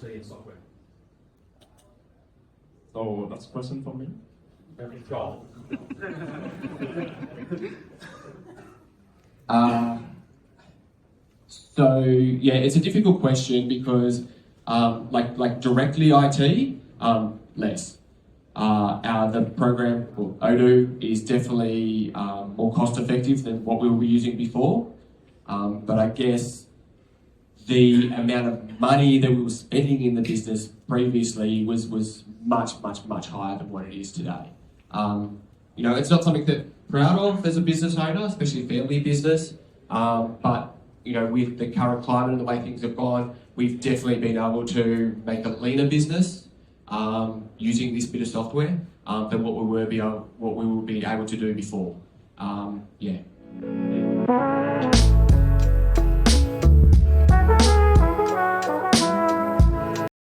IT and software? So that's a question for me. Joel. So yeah, it's a difficult question because like directly IT, less. The program, Odoo, is definitely more cost effective than what we were using before. But I guess the amount of money that we were spending in the business previously was much higher than what it is today. It's not something that I'm proud of as a business owner, especially a family business. But with the current climate and the way things have gone, we've definitely been able to make a leaner business using this bit of software than what we will be able to do before. Yeah.